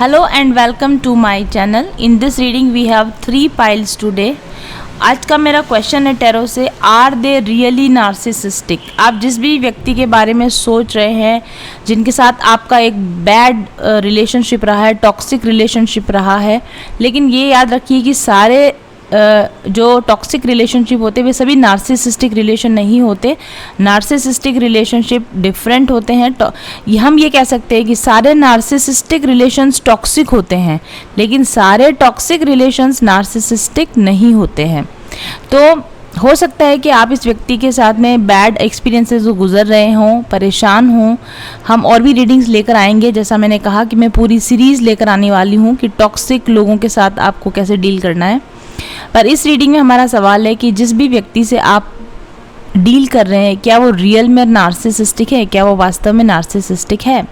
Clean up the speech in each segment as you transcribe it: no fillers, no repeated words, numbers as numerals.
Hello and welcome to my channel. In this reading we have 3 piles today. आज का मेरा question है tarot से, आर दे रियली नार्सिसिस्टिक। आप जिस भी व्यक्ति के बारे में सोच रहे हैं, जिनके साथ आपका एक बैड रिलेशनशिप रहा है, टॉक्सिक रिलेशनशिप रहा है, लेकिन ये याद रखिए कि सारे जो टॉक्सिक रिलेशनशिप होते हैं वे सभी नार्सिसिस्टिक रिलेशन नहीं होते। नार्सिसिस्टिक रिलेशनशिप डिफरेंट होते हैं। हम ये कह सकते हैं कि सारे नार्सिसिस्टिक रिलेशंस टॉक्सिक होते हैं, लेकिन सारे टॉक्सिक रिलेशंस नार्सिसिस्टिक नहीं होते हैं। तो हो सकता है कि आप इस व्यक्ति के साथ में बैड एक्सपीरियंसेस गुजर रहे हों, परेशान हों। हम और भी रीडिंग्स लेकर आएंगे। जैसा मैंने कहा कि मैं पूरी सीरीज़ लेकर आने वाली हूँ कि टॉक्सिक लोगों के साथ आपको कैसे डील करना है। पर इस रीडिंग में हमारा सवाल है कि जिस भी व्यक्ति से आप डील कर रहे हैं, क्या वो रियल में नार्सिसिस्टिक है, क्या वो वास्तव में नार्सिसिस्टिक है।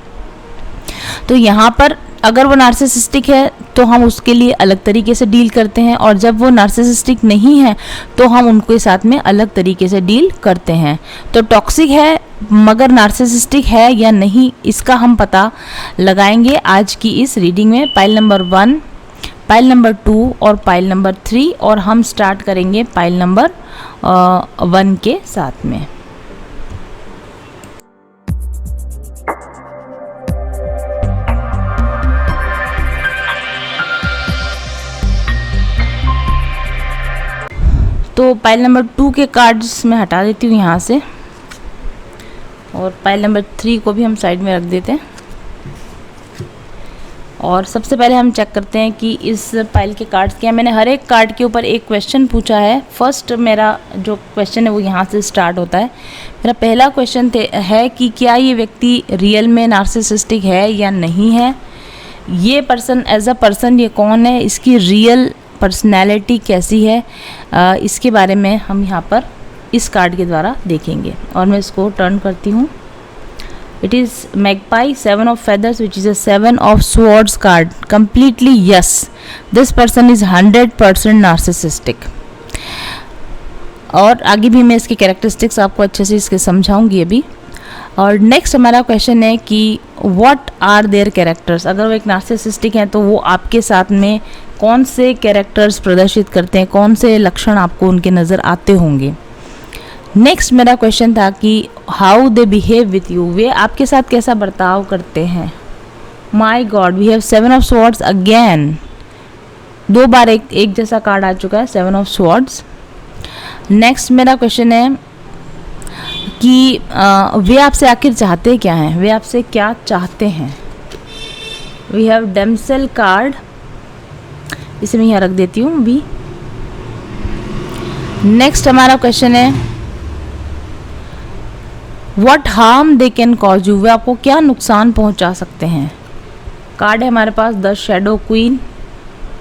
तो यहाँ पर अगर वो नार्सिसिस्टिक है तो हम उसके लिए अलग तरीके से डील करते हैं, और जब वो नार्सिसिस्टिक नहीं है तो हम उनके साथ में अलग तरीके से डील करते हैं। तो टॉक्सिक है मगर नार्सिसिस्टिक है या नहीं, इसका हम पता लगाएंगे आज की इस रीडिंग में। पाइल नंबर 1, पाइल नंबर 2 और पाइल नंबर 3, और हम स्टार्ट करेंगे पाइल नंबर 1 के साथ में। तो पाइल नंबर 2 के कार्ड्स मैं हटा देती हूँ यहाँ से, और पाइल नंबर 3 को भी हम साइड में रख देते हैं। और सबसे पहले हम चेक करते हैं कि इस पाइल के कार्ड्स क्या। मैंने हर एक कार्ड के ऊपर एक क्वेश्चन पूछा है। फर्स्ट मेरा जो क्वेश्चन है वो यहाँ से स्टार्ट होता है। मेरा पहला क्वेश्चन है कि क्या ये व्यक्ति रियल में नार्सिसिस्टिक है या नहीं है। ये पर्सन एज अ पर्सन ये कौन है, इसकी रियल पर्सनैलिटी कैसी है, इसके बारे में हम यहाँ पर इस कार्ड के द्वारा देखेंगे। और मैं इसको टर्न करती हूँ। It is Magpie, 7 of feathers, which is a 7 of swords card. Completely yes, this person is 100% narcissistic. और आगे भी मैं इसके कैरेक्टरिस्टिक्स आपको अच्छे से इसके समझाऊंगी अभी। और नेक्स्ट हमारा क्वेश्चन है कि व्हाट आर देयर कैरेक्टर्स। अगर वो एक नार्सिसिस्टिक हैं तो वो आपके साथ में कौन से कैरेक्टर्स प्रदर्शित करते हैं, कौन से लक्षण आपको उनके नज़र आते होंगे। नेक्स्ट मेरा क्वेश्चन था कि how they behave with you, वे आपके साथ कैसा बर्ताव करते हैं। My god, we have 7 of swords again. 2 बार एक जैसा कार्ड आ चुका है, 7 ऑफ स्वॉर्ड्स। नेक्स्ट मेरा क्वेश्चन है कि वे आपसे आखिर चाहते क्या हैं, वे आपसे क्या चाहते हैं। वी हैव डेमसेल कार्ड, इसे मैं यहाँ रख देती हूँ अभी। नेक्स्ट हमारा क्वेश्चन है What harm they can cause you, वे आपको क्या नुकसान पहुंचा सकते हैं। कार्ड है हमारे पास the shadow queen,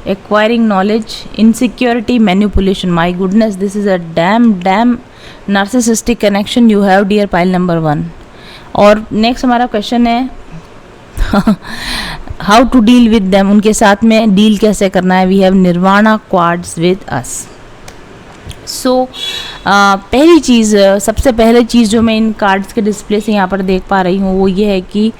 acquiring knowledge, insecurity, manipulation. My goodness, this is a damn narcissistic connection you have dear pile number 1। और नेक्स्ट हमारा क्वेश्चन है how to deal with them, उनके साथ में डील कैसे करना है। We have nirvana quads with us. So पहली चीज़, सबसे पहले चीज़ जो मैं इन कार्ड्स के डिस्प्ले से यहाँ पर देख पा रही हूँ वो ये है कि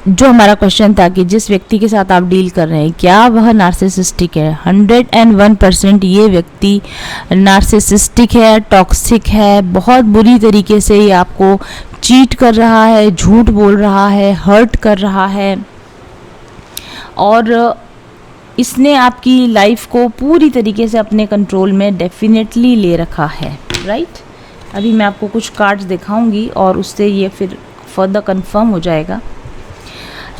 जो हमारा क्वेश्चन था कि जिस व्यक्ति के साथ आप डील कर रहे हैं क्या वह नार्सिसिस्टिक है। 101% ये व्यक्ति नार्सिसिस्टिक है, टॉक्सिक है, बहुत बुरी तरीके से ये आपको चीट कर रहा है, झूठ बोल रहा है, हर्ट कर रहा है, और इसने आपकी लाइफ को पूरी तरीके से अपने कंट्रोल में डेफिनेटली ले रखा है, राइट। अभी मैं आपको कुछ कार्ड्स दिखाऊंगी और उससे ये फिर फर्दर कंफर्म हो जाएगा।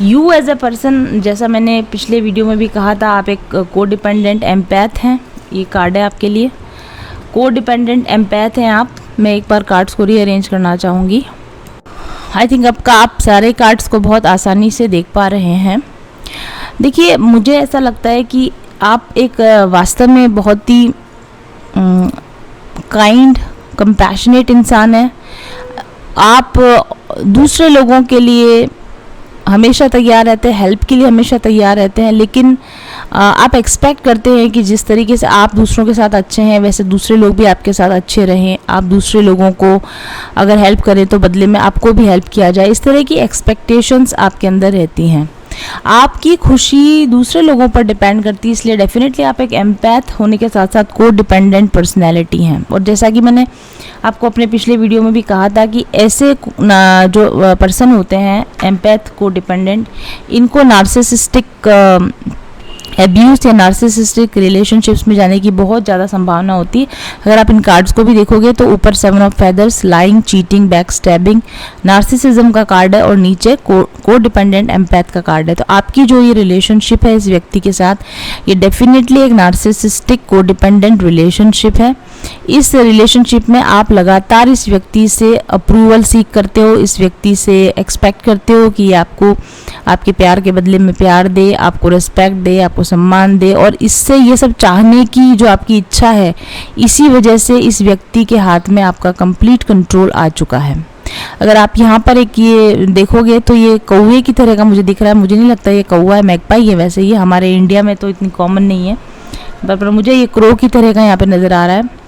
यू एज अ पर्सन, जैसा मैंने पिछले वीडियो में भी कहा था, आप एक कोडिपेंडेंट एम्पैथ हैं। ये कार्ड है आपके लिए, कोडिपेंडेंट एम्पैथ हैं आप। मैं एक बार कार्ड्स को रीअरेंज करना चाहूँगी। आई थिंक आप सारे कार्ड्स को बहुत आसानी से देख पा रहे हैं। देखिए, मुझे ऐसा लगता है कि आप एक वास्तव में बहुत ही काइंड, कंपैशनेट इंसान हैं। आप दूसरे लोगों के लिए हमेशा तैयार रहते हैं, हेल्प के लिए हमेशा तैयार रहते हैं, लेकिन आप एक्सपेक्ट करते हैं कि जिस तरीके से आप दूसरों के साथ अच्छे हैं वैसे दूसरे लोग भी आपके साथ अच्छे रहें। आप दूसरे लोगों को अगर हेल्प करें तो बदले में आपको भी हेल्प किया जाए। इस तरह की एक्सपेक्टेशंस आपके अंदर रहती हैं। आपकी खुशी दूसरे लोगों पर डिपेंड करती है, इसलिए डेफिनेटली आप एक एम्पैथ होने के साथ साथ को डिपेंडेंट पर्सनैलिटी हैं। और जैसा कि मैंने आपको अपने पिछले वीडियो में भी कहा था कि ऐसे जो पर्सन होते हैं एम्पैथ को डिपेंडेंट, इनको नार्सिसिस्टिक एब्यूज या नार्सिसिस्टिक रिलेशनशिप्स में जाने की बहुत ज़्यादा संभावना होती है। अगर आप इन कार्ड्स को भी देखोगे तो ऊपर 7 of feathers, lying, cheating, back stabbing, narcissism का कार्ड है और नीचे को डिपेंडेंट एम्पैथ का कार्ड है। तो आपकी जो ये रिलेशनशिप है इस व्यक्ति के साथ, ये डेफिनेटली एक नार्सिसिस्टिक को डिपेंडेंट रिलेशनशिप है। इस रिलेशनशिप में आप लगातार इस व्यक्ति से अप्रूवल सीख करते हो, इस व्यक्ति से एक्सपेक्ट करते हो कि आपको आपके प्यार के बदले में प्यार दे, आपको रिस्पेक्ट दे, आपको सम्मान दे, और इससे ये सब चाहने की जो आपकी इच्छा है, इसी वजह से इस व्यक्ति के हाथ में आपका कंप्लीट कंट्रोल आ चुका है। अगर आप यहाँ पर एक ये देखोगे तो ये कौवे की तरह का मुझे दिख रहा है, मुझे नहीं लगता ये कौवा है, मैगपाई है। वैसे ये हमारे इंडिया में तो इतनी कॉमन नहीं है, पर मुझे ये क्रो की तरह का यहाँ पे नज़र आ रहा है।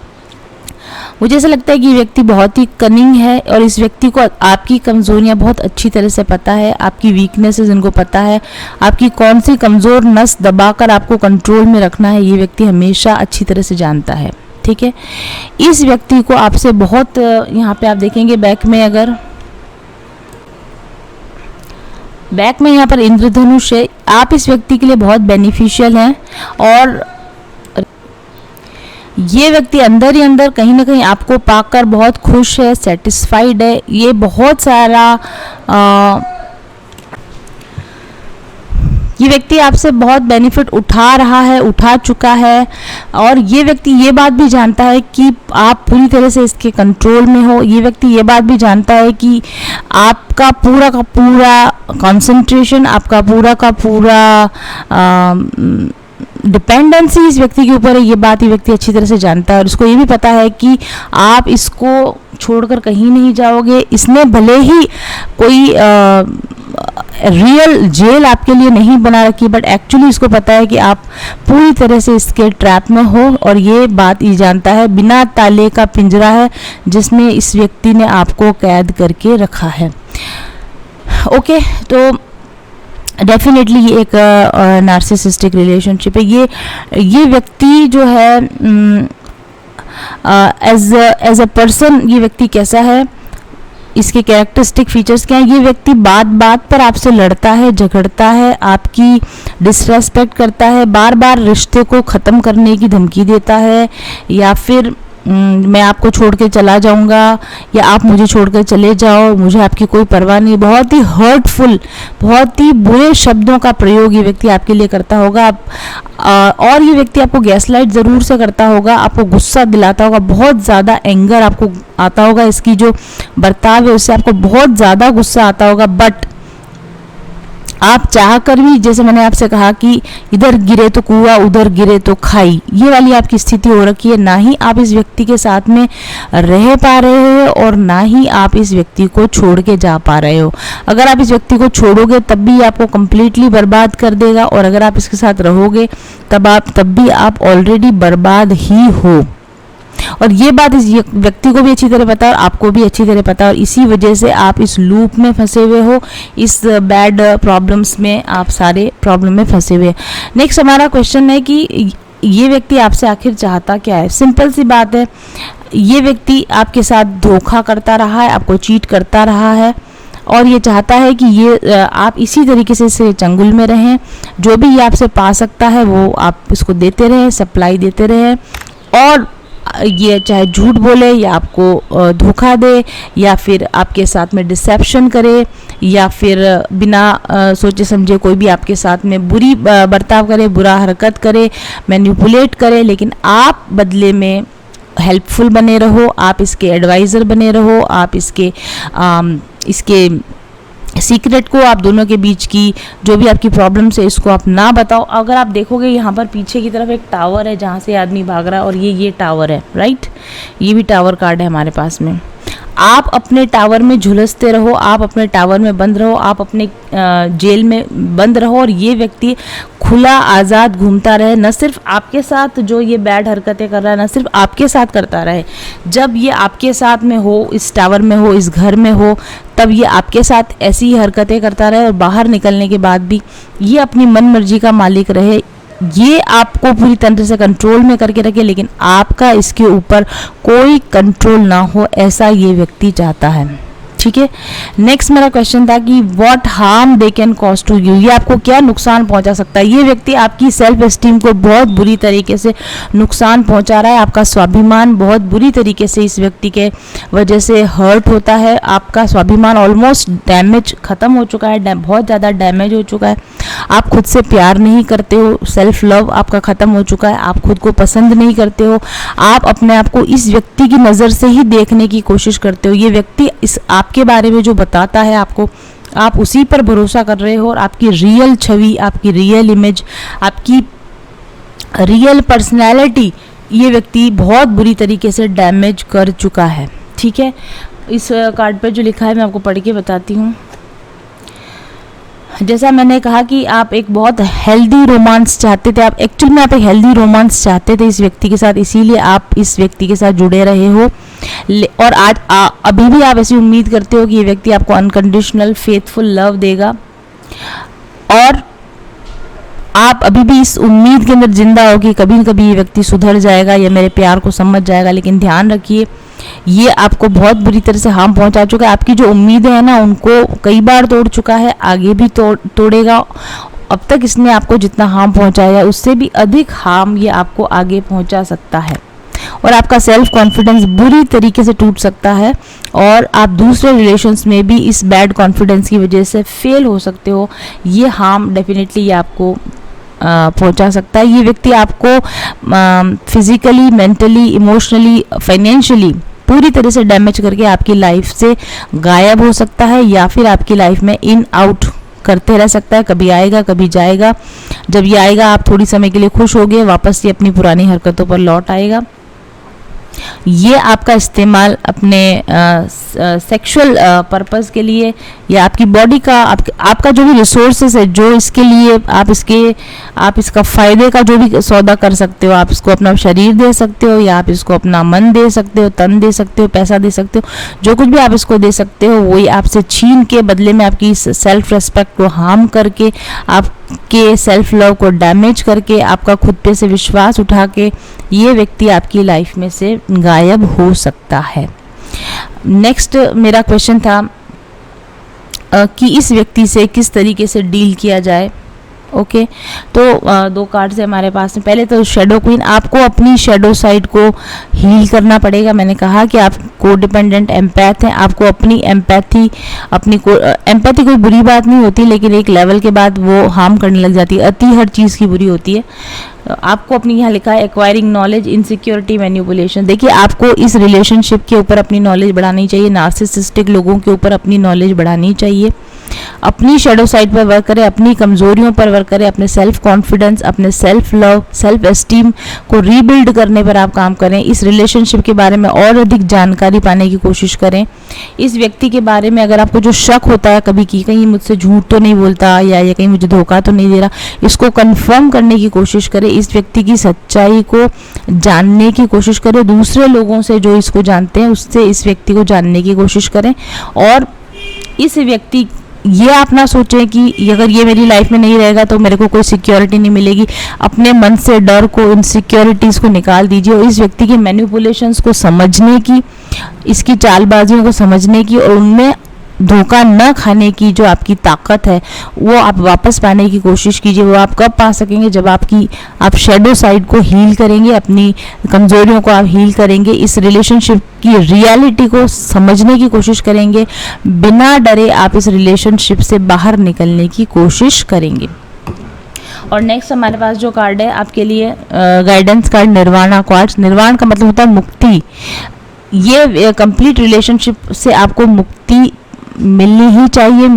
मुझे ऐसा लगता है कि ये व्यक्ति बहुत ही कनिंग है और इस व्यक्ति को आपकी कमज़ोरियाँ बहुत अच्छी तरह से पता है, आपकी वीकनेसेस इनको पता है, आपकी कौन सी कमज़ोर नस दबाकर आपको कंट्रोल में रखना है, ये व्यक्ति हमेशा अच्छी तरह से जानता है। ठीक है, इस व्यक्ति को आपसे बहुत, यहाँ पे आप देखेंगे बैक में, अगर बैक में यहाँ पर इंद्रधनुष है, आप इस व्यक्ति के लिए बहुत बेनिफिशियल हैं और ये व्यक्ति अंदर ही अंदर कहीं ना कहीं आपको पाकर बहुत खुश है, सेटिस्फाइड है। ये बहुत सारा ये व्यक्ति आपसे बहुत बेनिफिट उठा रहा है, उठा चुका है, और ये व्यक्ति ये बात भी जानता है कि आप पूरी तरह से इसके कंट्रोल में हो। ये व्यक्ति ये बात भी जानता है कि आपका पूरा का पूरा कंसंट्रेशन, आपका पूरा का पूरा डिपेंडेंसी इस व्यक्ति के ऊपर है। ये बात ये व्यक्ति अच्छी तरह से जानता है और इसको ये भी पता है कि आप इसको छोड़कर कहीं नहीं जाओगे। इसने भले ही कोई रियल जेल आपके लिए नहीं बना रखी, बट एक्चुअली इसको पता है कि आप पूरी तरह से इसके ट्रैप में हो, और ये बात ये जानता है। बिना ताले का पिंजरा है जिसमें इस व्यक्ति ने आपको कैद करके रखा है। ओके, तो डेफिनेटली ये एक नार्सिसिस्टिक रिलेशनशिप है। ये व्यक्ति जो है एज अ पर्सन ये व्यक्ति कैसा है, इसके कैरेक्टरिस्टिक फीचर्स क्या हैं। ये व्यक्ति बात बात पर आपसे लड़ता है, झगड़ता है, आपकी डिसरेस्पेक्ट करता है, बार बार रिश्ते को ख़त्म करने की धमकी देता है, या फिर मैं आपको छोड़ के चला जाऊंगा, या आप मुझे छोड़कर चले जाओ, मुझे आपकी कोई परवाह नहीं। बहुत ही हर्टफुल, बहुत ही बुरे शब्दों का प्रयोग ये व्यक्ति आपके लिए करता होगा। और ये व्यक्ति आपको गैसलाइट ज़रूर से करता होगा, आपको गुस्सा दिलाता होगा, बहुत ज़्यादा एंगर आपको आता होगा। इसकी जो बर्ताव है उससे आपको बहुत ज़्यादा गुस्सा आता होगा, बट आप चाह कर भी, जैसे मैंने आपसे कहा कि इधर गिरे तो कुआं, उधर गिरे तो खाई, ये वाली आपकी स्थिति हो रखी है। ना ही आप इस व्यक्ति के साथ में रह पा रहे हो और ना ही आप इस व्यक्ति को छोड़ के जा पा रहे हो। अगर आप इस व्यक्ति को छोड़ोगे तब भी आपको कंप्लीटली बर्बाद कर देगा, और अगर आप इसके साथ रहोगे तब भी आप ऑलरेडी बर्बाद ही हो। और ये बात इस व्यक्ति को भी अच्छी तरह पता है और आपको भी अच्छी तरह पता है, और इसी वजह से आप इस लूप में फंसे हुए हो, इस बैड प्रॉब्लम्स में, आप सारे प्रॉब्लम में फंसे हुए। नेक्स्ट हमारा क्वेश्चन है कि ये व्यक्ति आपसे आखिर चाहता क्या है। सिंपल सी बात है, ये व्यक्ति आपके साथ धोखा करता रहा है, आपको चीट करता रहा है, और ये चाहता है कि ये आप इसी तरीके से इसे चंगुल में रहें। जो भी ये आपसे पा सकता है वो आप इसको देते रहें, सप्लाई देते रहें, और ये चाहे झूठ बोले या आपको धोखा दे, या फिर आपके साथ में डिसेप्शन करे, या फिर बिना सोचे समझे कोई भी आपके साथ में बुरी बर्ताव करे, बुरा हरकत करे, मैनिपुलेट करे, लेकिन आप बदले में हेल्पफुल बने रहो, आप इसके एडवाइज़र बने रहो, आप इसके सीक्रेट को, आप दोनों के बीच की जो भी आपकी प्रॉब्लम्स है इसको आप ना बताओ। अगर आप देखोगे यहाँ पर पीछे की तरफ एक टावर है जहाँ से आदमी भाग रहा है, और ये टावर है, राइट, ये भी टावर कार्ड है हमारे पास में। आप अपने टावर में झुलसते रहो, आप अपने टावर में बंद रहो, आप अपने जेल में बंद रहो, और ये व्यक्ति खुला आज़ाद घूमता रहे, न सिर्फ आपके साथ जो ये बैड हरकतें कर रहा है, न सिर्फ आपके साथ करता रहे, जब ये आपके साथ में हो, इस टावर में हो, इस घर में हो, तब ये आपके साथ ऐसी ही हरकतें करता रहे और बाहर निकलने के बाद भी ये अपनी मन मर्जी का मालिक रहे। ये आपको पूरी तरह से कंट्रोल में करके रखे, लेकिन आपका इसके ऊपर कोई कंट्रोल ना हो, ऐसा ये व्यक्ति चाहता है। ठीक है, नेक्स्ट मेरा क्वेश्चन था कि what harm they can cause to you, ये आपको क्या नुकसान पहुंचा सकता है। ये व्यक्ति आपकी सेल्फ एस्टीम को बहुत बुरी तरीके से नुकसान पहुंचा रहा है, आपका स्वाभिमान बहुत बुरी तरीके से इस व्यक्ति के वजह से हर्ट होता है, आपका स्वाभिमान ऑलमोस्ट डैमेज खत्म हो चुका है, बहुत ज़्यादा डैमेज हो चुका है, आप खुद से प्यार नहीं करते हो, सेल्फ लव आपका ख़त्म हो चुका है, आप खुद को पसंद नहीं करते हो, आप अपने आप को इस व्यक्ति की नज़र से ही देखने की कोशिश करते हो। ये व्यक्ति इस आपके बारे में जो बताता है आपको, आप उसी पर भरोसा कर रहे हो और आपकी रियल छवि, आपकी रियल इमेज, आपकी रियल पर्सनैलिटी ये व्यक्ति बहुत बुरी तरीके से डैमेज कर चुका है। ठीक है, इस कार्ड पर जो लिखा है मैं आपको पढ़ के बताती हूँ। जैसा मैंने कहा कि आप एक बहुत हेल्दी रोमांस चाहते थे, आप एक्चुअल में आप एक हेल्दी रोमांस चाहते थे इस व्यक्ति के साथ, इसीलिए आप इस व्यक्ति के साथ जुड़े रहे हो। और आज अभी भी आप ऐसी उम्मीद करते हो कि ये व्यक्ति आपको अनकंडीशनल फेथफुल लव देगा, और आप अभी भी इस उम्मीद के अंदर जिंदा हो कि कभी न कभी ये व्यक्ति सुधर जाएगा या मेरे प्यार को समझ जाएगा। लेकिन ध्यान रखिए, ये आपको बहुत बुरी तरह से हार्म पहुंचा चुका है, आपकी जो उम्मीदें हैं ना उनको कई बार तोड़ चुका है, आगे भी तोड़ेगा। अब तक इसने आपको जितना हार्म पहुंचाया उससे भी अधिक हार्म ये आपको आगे पहुंचा सकता है, और आपका सेल्फ कॉन्फिडेंस बुरी तरीके से टूट सकता है, और आप दूसरे रिलेशंस में भी इस बैड कॉन्फिडेंस की वजह से फेल हो सकते हो। ये हार्म डेफिनेटली ये आपको पहुंचा सकता है। ये व्यक्ति आपको फिजिकली, मेंटली, इमोशनली, फाइनेंशियली पूरी तरह से डैमेज करके आपकी लाइफ से गायब हो सकता है, या फिर आपकी लाइफ में इन आउट करते रह सकता है। कभी आएगा कभी जाएगा, जब ये आएगा आप थोड़ी समय के लिए खुश होगे, वापस ये अपनी पुरानी हरकतों पर लौट आएगा। ये आपका इस्तेमाल अपने सेक्सुअल पर्पस के लिए, या आपकी बॉडी का आपका जो भी रिसोर्सेज है, जो इसके लिए आप इसका फ़ायदे का जो भी सौदा कर सकते हो, आप इसको अपना शरीर दे सकते हो, या आप इसको अपना मन दे सकते हो, तन दे सकते हो, पैसा दे सकते हो, जो कुछ भी आप इसको दे सकते हो वही आपसे छीन के बदले में आपकी सेल्फ रेस्पेक्ट को हार्म करके, आपके सेल्फ लव को डैमेज करके, आपका खुद पे से विश्वास उठा के ये व्यक्ति आपकी लाइफ में से गायब हो सकता है। नेक्स्ट मेरा क्वेश्चन था कि इस व्यक्ति से किस तरीके से डील किया जाए। ओके, तो दो कार्ड्स है हमारे पास में। पहले तो शेडो क्वीन, आपको अपनी शेडो साइड को हील करना पड़ेगा। मैंने कहा कि आप कोडिपेंडेंट एम्पैथ हैं, आपको अपनी एम्पैथी कोई बुरी बात नहीं होती, लेकिन एक लेवल के बाद वो हार्म करने लग जाती है। अति हर चीज़ की बुरी होती है। आपको अपनी यहाँ लिखा है एक्वायरिंग नॉलेज, इनसिक्योरिटी, मैनिपुलेशन। देखिए, आपको इस रिलेशनशिप के ऊपर अपनी नॉलेज बढ़ानी चाहिए, नार्सिसिस्टिक लोगों के ऊपर अपनी नॉलेज बढ़ानी चाहिए। अपनी शेडो साइड पर वर्क करें, अपनी कमजोरियों पर वर्क करें, अपने सेल्फ कॉन्फिडेंस, अपने सेल्फ लव, सेल्फ एस्टीम को रीबिल्ड करने पर आप काम करें। इस रिलेशनशिप के बारे में और अधिक जानकारी पाने की कोशिश करें। इस व्यक्ति के बारे में अगर आपको जो शक होता है कभी कि कहीं मुझसे झूठ तो नहीं बोलता, या कहीं मुझे धोखा तो नहीं दे रहा, इसको कंफर्म करने की कोशिश करें। इस व्यक्ति की सच्चाई को जानने की कोशिश करें। दूसरे लोगों से जो इसको जानते हैं उससे इस व्यक्ति को जानने की कोशिश करें। और इस व्यक्ति, ये आप ना सोचें कि अगर ये मेरी लाइफ में नहीं रहेगा तो मेरे को कोई सिक्योरिटी नहीं मिलेगी। अपने मन से डर को, इनसिक्योरिटीज़ को निकाल दीजिए, और इस व्यक्ति के मैनिपुलेशंस को समझने की, इसकी चालबाजियों को समझने की, और उनमें धोखा न खाने की जो आपकी ताकत है वो आप वापस पाने की कोशिश कीजिए। वो आप कब पा सकेंगे? जब आप शेडो साइड को हील करेंगे, अपनी कमजोरियों को आप हील करेंगे, इस रिलेशनशिप की रियलिटी को समझने की कोशिश करेंगे, बिना डरे आप इस रिलेशनशिप से बाहर निकलने की कोशिश करेंगे। और नेक्स्ट हमारे पास जो कार्ड है आपके लिए गाइडेंस कार्ड, निर्वाणा कार्ड। निर्वाण का मतलब होता है मुक्ति। ये कंप्लीट रिलेशनशिप से आपको मुक्ति मिलनी ही चाहिए,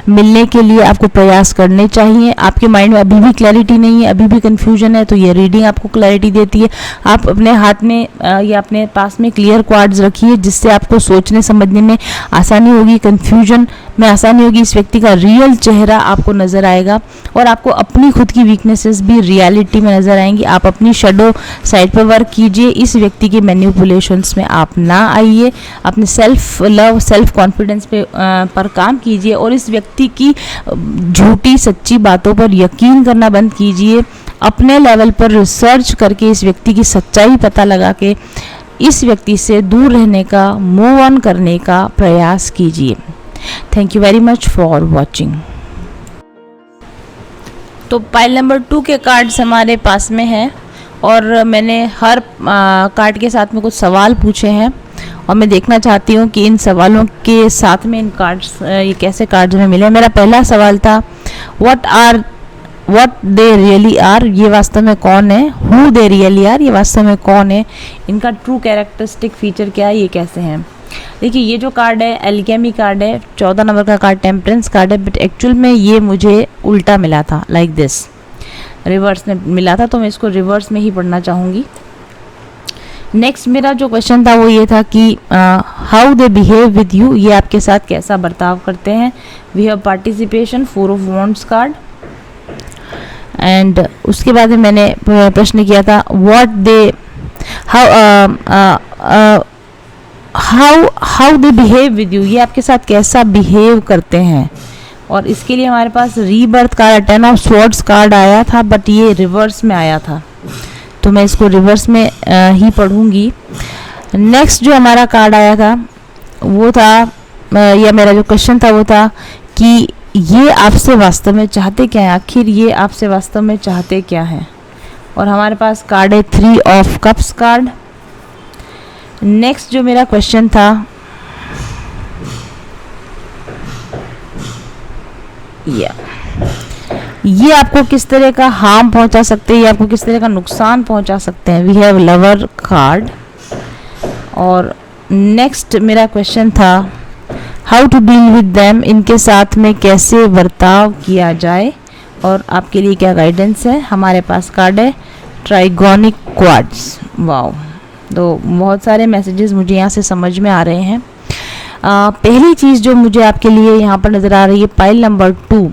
मिलने के लिए आपको प्रयास करने चाहिए। आपके माइंड में अभी भी क्लैरिटी नहीं है, अभी भी कन्फ्यूजन है, तो ये रीडिंग आपको क्लैरिटी देती है। आप अपने हाथ में या अपने पास में क्लियर कार्ड्स रखिए, जिससे आपको सोचने समझने में आसानी होगी, कन्फ्यूजन में आसानी होगी। इस व्यक्ति का रियल चेहरा आपको नज़र आएगा और आपको अपनी खुद की वीकनेसेस भी रियलिटी में नज़र आएंगी। आप अपनी शैडो साइड पर वर्क कीजिए, इस व्यक्ति के मैनिपुलेशंस में आप ना आइए, अपने सेल्फ लव, सेल्फ कॉन्फिडेंस पे पर काम कीजिए और इस व्यक्ति की झूठी सच्ची बातों पर यकीन करना बंद कीजिए। अपने लेवल पर रिसर्च करके इस व्यक्ति की सच्चाई पता लगा के इस व्यक्ति से दूर रहने का, मूव ऑन करने का प्रयास कीजिए। Thank you very much for watching. तो पाइल नंबर 2 के कार्ड्स हमारे पास में हैं और मैंने हर कार्ड के साथ में कुछ सवाल पूछे हैं और मैं देखना चाहती हूँ कि इन सवालों के साथ में इन कार्ड्स, ये कैसे कार्ड्स में मिले। मेरा पहला सवाल था व्हाट दे रियली आर, ये वास्तव में कौन है। हु दे रियली आर, ये वास्तव में कौन है। इनका ट्रू कैरेक्टरिस्टिक फीचर क्या है, ये कैसे हैं। देखिए ये जो कार्ड है एल्केमी कार्ड है, 14 नंबर का कार्ड टेम्परेंस कार्ड है, बट एक्चुअल में ये मुझे उल्टा मिला था, लाइक दिस, रिवर्स में मिला था, तो मैं इसको रिवर्स में ही पढ़ना चाहूँगी। नेक्स्ट मेरा जो क्वेश्चन था वो ये था कि how they behave with you, ये आपके साथ कैसा बर्ताव करते हैं। We have participation, 4 of wands card. And उसके बाद में मैंने प्रश्न किया था what they how they behave with you, ये आपके साथ कैसा बिहेव करते हैं। और इसके लिए हमारे पास rebirth card, 10 of swords card आया था, बट ये रिवर्स में आया था, तो मैं इसको रिवर्स में ही पढ़ूंगी। नेक्स्ट जो हमारा कार्ड आया था वो था, या मेरा जो क्वेश्चन था वो था कि ये आपसे वास्तव में चाहते क्या है, आखिर ये आपसे वास्तव में चाहते क्या है। और हमारे पास कार्ड है 3 ऑफ कप्स कार्ड। नेक्स्ट जो मेरा क्वेश्चन था ये आपको किस तरह का हार्म पहुंचा सकते हैं, ये आपको किस तरह का नुकसान पहुंचा सकते हैं। We have lover card. और नेक्स्ट मेरा क्वेश्चन था how to deal with them, इनके साथ में कैसे बर्ताव किया जाए और आपके लिए क्या गाइडेंस है। हमारे पास कार्ड है ट्राइगोनिक क्वाड्स। वाओ, तो बहुत सारे मैसेजेस मुझे यहाँ से समझ में आ रहे हैं। पहली चीज़ जो मुझे आपके लिए यहाँ पर नज़र आ रही है, पाइल नंबर 2,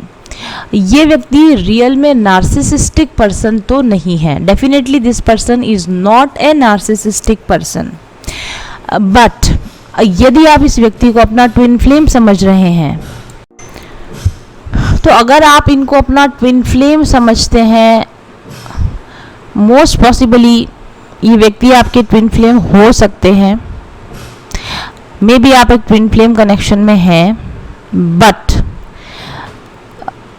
ये व्यक्ति रियल में नार्सिसिस्टिक पर्सन तो नहीं है। Definitely this person is not a narcissistic person, but यदि आप इस व्यक्ति को अपना ट्विन फ्लेम समझ रहे हैं, तो अगर आप इनको अपना ट्विन फ्लेम समझते हैं, मोस्ट पॉसिबली ये व्यक्ति आपके ट्विन फ्लेम हो सकते हैं। मे बी आप एक ट्विन फ्लेम कनेक्शन में हैं, बट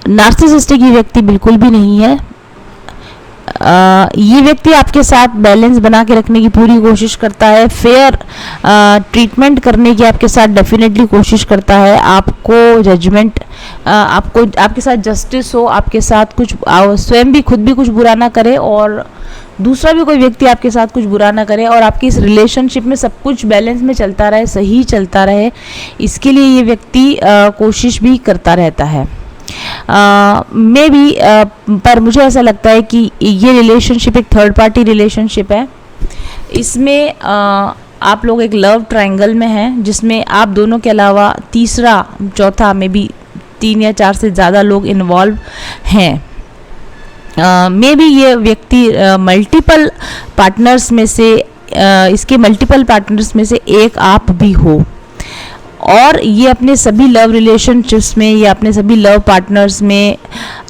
नार्सिसिस्टिक ये व्यक्ति बिल्कुल भी नहीं है। ये व्यक्ति आपके साथ बैलेंस बना के रखने की पूरी कोशिश करता है, फेयर ट्रीटमेंट करने की आपके साथ डेफिनेटली कोशिश करता है। आपको जजमेंट, आपको आपके साथ जस्टिस हो, आपके साथ कुछ स्वयं भी खुद भी कुछ बुरा ना करे और दूसरा भी कोई व्यक्ति आपके साथ कुछ बुरा ना करे, और आपकी इस रिलेशनशिप में सब कुछ बैलेंस में चलता रहे, सही चलता रहे, इसके लिए ये व्यक्ति कोशिश भी करता रहता है। मे बी पर मुझे ऐसा लगता है कि ये रिलेशनशिप एक थर्ड पार्टी रिलेशनशिप है। इसमें आप लोग एक लव ट्रायंगल में हैं, जिसमें आप दोनों के अलावा तीसरा, चौथा, मे बी 3 या 4 से ज़्यादा लोग इन्वॉल्व हैं। मे बी ये व्यक्ति मल्टीपल पार्टनर्स में से, इसके मल्टीपल पार्टनर्स में से एक आप भी हो, और ये अपने सभी लव रिलेशनशिप्स में या अपने सभी लव पार्टनर्स में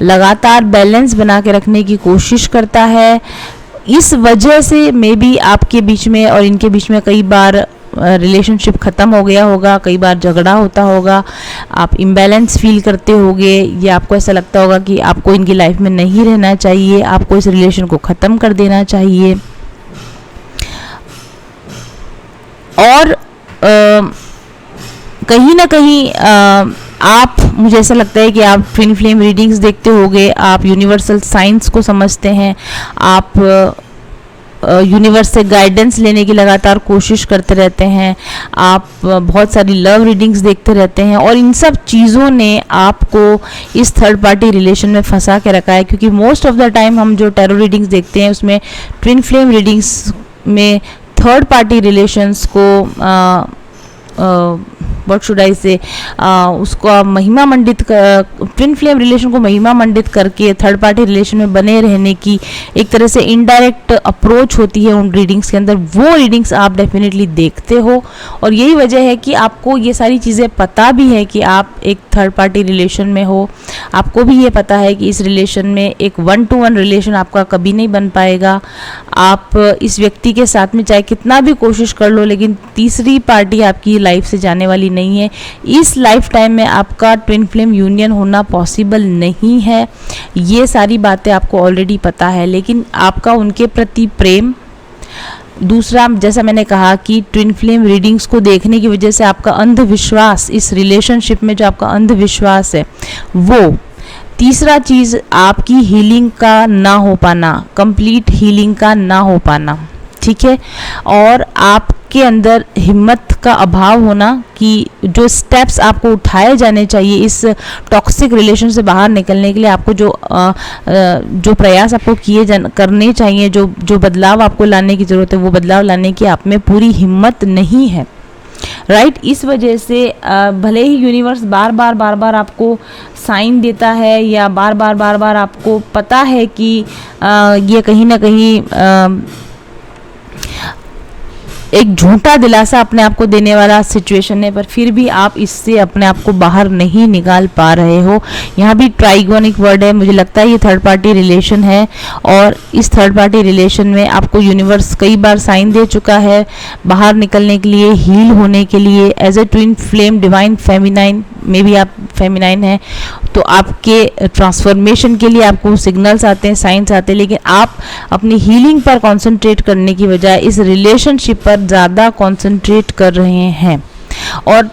लगातार बैलेंस बना के रखने की कोशिश करता है। इस वजह से मे बी आपके बीच में और इनके बीच में कई बार रिलेशनशिप ख़त्म हो गया होगा, कई बार झगड़ा होता होगा, आप इम्बैलेंस फील करते होगे, या आपको ऐसा लगता होगा कि आपको इनकी लाइफ में नहीं रहना चाहिए, आपको इस रिलेशन को ख़त्म कर देना चाहिए। और कहीं ना कहीं आप, मुझे ऐसा लगता है कि आप ट्विन फ्लेम रीडिंग्स देखते होंगे, आप यूनिवर्सल साइंस को समझते हैं, आप यूनिवर्स से गाइडेंस लेने की लगातार कोशिश करते रहते हैं, आप बहुत सारी लव रीडिंग्स देखते रहते हैं, और इन सब चीज़ों ने आपको इस थर्ड पार्टी रिलेशन में फंसा के रखा है। क्योंकि मोस्ट ऑफ द टाइम हम जो टैरो रीडिंग्स देखते हैं उसमें ट्विन फ्लेम रीडिंग्स में थर्ड पार्टी रिलेशंस को व्हाट शुड आई से उसको महिमा मंडित ट्विन फ्लेम रिलेशन को महिमा मंडित करके थर्ड पार्टी रिलेशन में बने रहने की एक तरह से इनडायरेक्ट अप्रोच होती है उन रीडिंग्स के अंदर। वो रीडिंग्स आप डेफिनेटली देखते हो, और यही वजह है कि आपको ये सारी चीज़ें पता भी है कि आप एक थर्ड पार्टी रिलेशन में हो। आपको भी ये पता है कि इस रिलेशन में एक 1-to-1 रिलेशन आपका कभी नहीं बन पाएगा। आप इस व्यक्ति के साथ में चाहे कितना भी कोशिश कर लो, लेकिन तीसरी पार्टी आपकी लाइफ से जाने वाली नहीं है। इस लाइफ टाइम में आपका ट्विन फ्लेम यूनियन होना पॉसिबल नहीं है। ये सारी बातें आपको ऑलरेडी पता है, लेकिन आपका उनके प्रति प्रेम, दूसरा जैसा मैंने कहा कि ट्विन फ्लेम रीडिंग्स को देखने की वजह से आपका अंधविश्वास, इस रिलेशनशिप में जो आपका अंधविश्वास है वो, तीसरा चीज़ आपकी हीलिंग का ना हो पाना, कंप्लीट हीलिंग का ना हो पाना, ठीक है, और आपके अंदर हिम्मत का अभाव होना कि जो स्टेप्स आपको उठाए जाने चाहिए इस टॉक्सिक रिलेशन से बाहर निकलने के लिए, आपको जो प्रयास आपको करने चाहिए, जो बदलाव आपको लाने की ज़रूरत है, वो बदलाव लाने की आप में पूरी हिम्मत नहीं है, राइट। इस वजह से भले ही यूनिवर्स बार बार आपको साइन देता है, या बार बार आपको पता है कि ये कहीं ना कहीं एक झूठा दिलासा अपने आप को देने वाला सिचुएशन है, पर फिर भी आप इससे अपने आप को बाहर नहीं निकाल पा रहे हो। यहाँ भी ट्राइगोनिक वर्ड है, मुझे लगता है ये थर्ड पार्टी रिलेशन है, और इस थर्ड पार्टी रिलेशन में आपको यूनिवर्स कई बार साइन दे चुका है बाहर निकलने के लिए, हील होने के लिए। As a twin flame divine feminine में भी आप फेमिनाइन हैं, तो आपके ट्रांसफॉर्मेशन के लिए आपको सिग्नल्स आते हैं, साइंस आते हैं, लेकिन आप अपनी हीलिंग पर कंसंट्रेट करने की बजाय इस रिलेशनशिप पर ज़्यादा कंसंट्रेट कर रहे हैं, और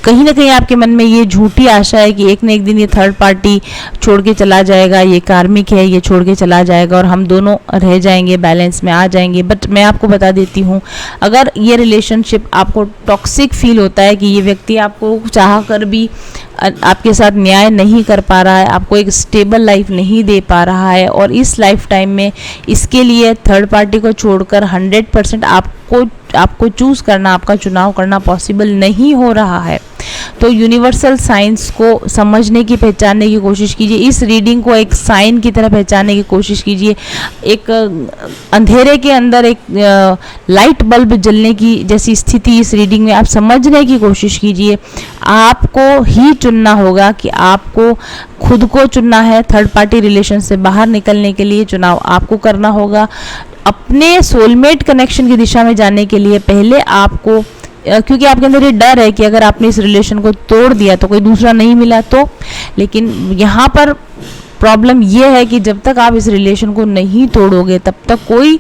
कहीं ना कहीं आपके मन में ये झूठी आशा है कि एक न एक दिन ये थर्ड पार्टी छोड़ के चला जाएगा, ये कार्मिक है, ये छोड़ के चला जाएगा और हम दोनों रह जाएंगे, बैलेंस में आ जाएंगे। बट मैं आपको बता देती हूँ, अगर ये रिलेशनशिप आपको टॉक्सिक फील होता है कि ये व्यक्ति आपको चाह कर भी आपके साथ न्याय नहीं कर पा रहा है, आपको एक स्टेबल लाइफ नहीं दे पा रहा है, और इस लाइफ टाइम में इसके लिए थर्ड पार्टी को छोड़कर 100% आपको चूज़ करना, आपका चुनाव करना पॉसिबल नहीं हो रहा है, तो यूनिवर्सल साइंस को समझने की, पहचानने की कोशिश कीजिए। इस रीडिंग को एक साइन की तरह पहचानने की कोशिश कीजिए। एक अंधेरे के अंदर एक लाइट बल्ब जलने की जैसी स्थिति इस रीडिंग में आप समझने की कोशिश कीजिए। आपको ही चुनना होगा कि आपको खुद को चुनना है। थर्ड पार्टी रिलेशन से बाहर निकलने के लिए चुनाव आपको करना होगा। अपने सोलमेट कनेक्शन की दिशा में जाने के लिए पहले आपको, क्योंकि आपके अंदर ये डर है कि अगर आपने इस रिलेशन को तोड़ दिया तो कोई दूसरा नहीं मिला तो, लेकिन यहाँ पर प्रॉब्लम ये है कि जब तक आप इस रिलेशन को नहीं तोड़ोगे तब तक कोई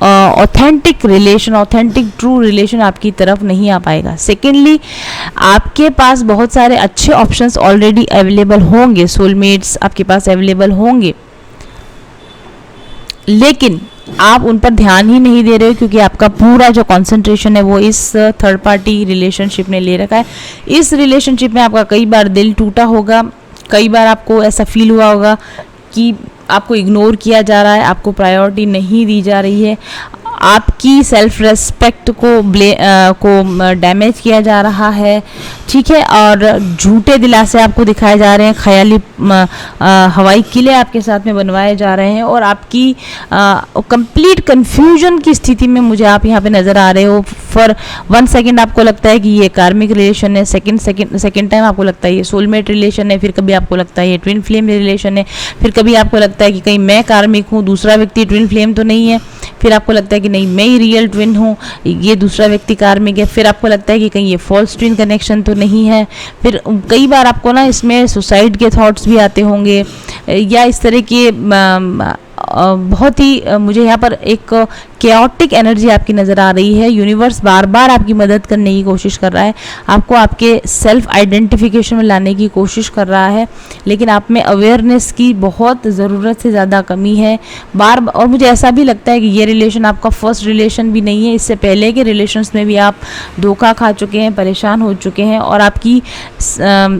authentic relation, authentic true relation आपकी तरफ नहीं आ पाएगा। सेकेंडली, आपके पास बहुत सारे अच्छे ऑप्शंस ऑलरेडी अवेलेबल होंगे, सोलमेट्स आपके पास अवेलेबल होंगे, लेकिन आप उन पर ध्यान ही नहीं दे रहे हो क्योंकि आपका पूरा जो कंसंट्रेशन है वो इस थर्ड पार्टी रिलेशनशिप ने ले रखा है। इस रिलेशनशिप में आपका कई बार दिल टूटा होगा, कई बार आपको ऐसा फील हुआ होगा कि आपको इग्नोर किया जा रहा है, आपको प्रायोरिटी नहीं दी जा रही है, आपकी सेल्फ रेस्पेक्ट को डैमेज किया जा रहा है, ठीक है, और झूठे दिलासे आपको दिखाए जा रहे हैं, ख्याली हवाई किले आपके साथ में बनवाए जा रहे हैं, और आपकी कंप्लीट कंफ्यूजन की स्थिति में मुझे आप यहाँ पे नज़र आ रहे हो। फॉर 1 सेकेंड आपको लगता है कि ये कार्मिक रिलेशन है, सेकेंड टाइम आपको लगता है ये सोलमेट रिलेशन है, फिर कभी आपको लगता है ये ट्विन फ्लेम रिलेशन है, फिर कभी आपको लगता है कि कहीं मैं कार्मिक हूँ, दूसरा व्यक्ति ट्विन फ्लेम तो नहीं है, फिर आपको लगता है कि नहीं मैं ही रियल ट्विन हूँ, ये दूसरा व्यक्ति कार्मिक है, फिर आपको लगता है कि कहीं ये फॉल्स ट्विन कनेक्शन तो नहीं है, फिर कई बार आपको ना इसमें सुसाइड के थॉट्स भी आते होंगे, या इस तरह के बहुत ही मुझे यहाँ पर एक केओटिक एनर्जी आपकी नज़र आ रही है। यूनिवर्स बार बार आपकी मदद करने की कोशिश कर रहा है, आपको आपके सेल्फ आइडेंटिफिकेशन में लाने की कोशिश कर रहा है, लेकिन आप में अवेयरनेस की बहुत ज़रूरत से ज़्यादा कमी है। और मुझे ऐसा भी लगता है कि ये रिलेशन आपका फर्स्ट रिलेशन भी नहीं है, इससे पहले के रिलेशंस में भी आप धोखा खा चुके हैं, परेशान हो चुके हैं, और आपकी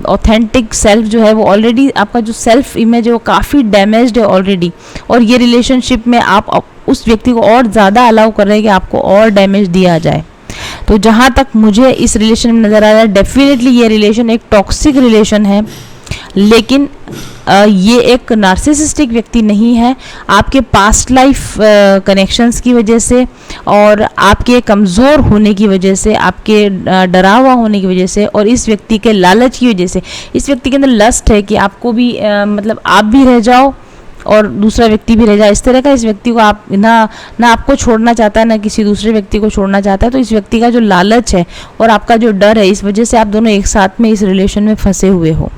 ऑथेंटिक सेल्फ जो है वो ऑलरेडी, आपका जो सेल्फ इमेज है वो काफ़ी डैमेज्ड है ऑलरेडी, और ये रिलेशनशिप में आप उस व्यक्ति को और ज़्यादा अलाउ कर रहे हैं कि आपको और डैमेज दिया जाए। तो जहाँ तक मुझे इस रिलेशन में नज़र आ रहा है, डेफिनेटली ये रिलेशन एक टॉक्सिक रिलेशन है, लेकिन ये एक नार्सिसिस्टिक व्यक्ति नहीं है। आपके पास्ट लाइफ कनेक्शंस की वजह से और आपके कमज़ोर होने की वजह से, आपके डरा हुआ होने की वजह से, और इस व्यक्ति के लालच की वजह से, इस व्यक्ति के अंदर लस्ट है कि आपको भी मतलब आप भी रह जाओ और दूसरा व्यक्ति भी रह जाए। इस तरह का इस व्यक्ति को आप ना आपको छोड़ना चाहता है, ना किसी दूसरे व्यक्ति को छोड़ना चाहता है। तो इस व्यक्ति का जो लालच है और आपका जो डर है, इस वजह से आप दोनों एक साथ में इस रिलेशन में फंसे हुए हो।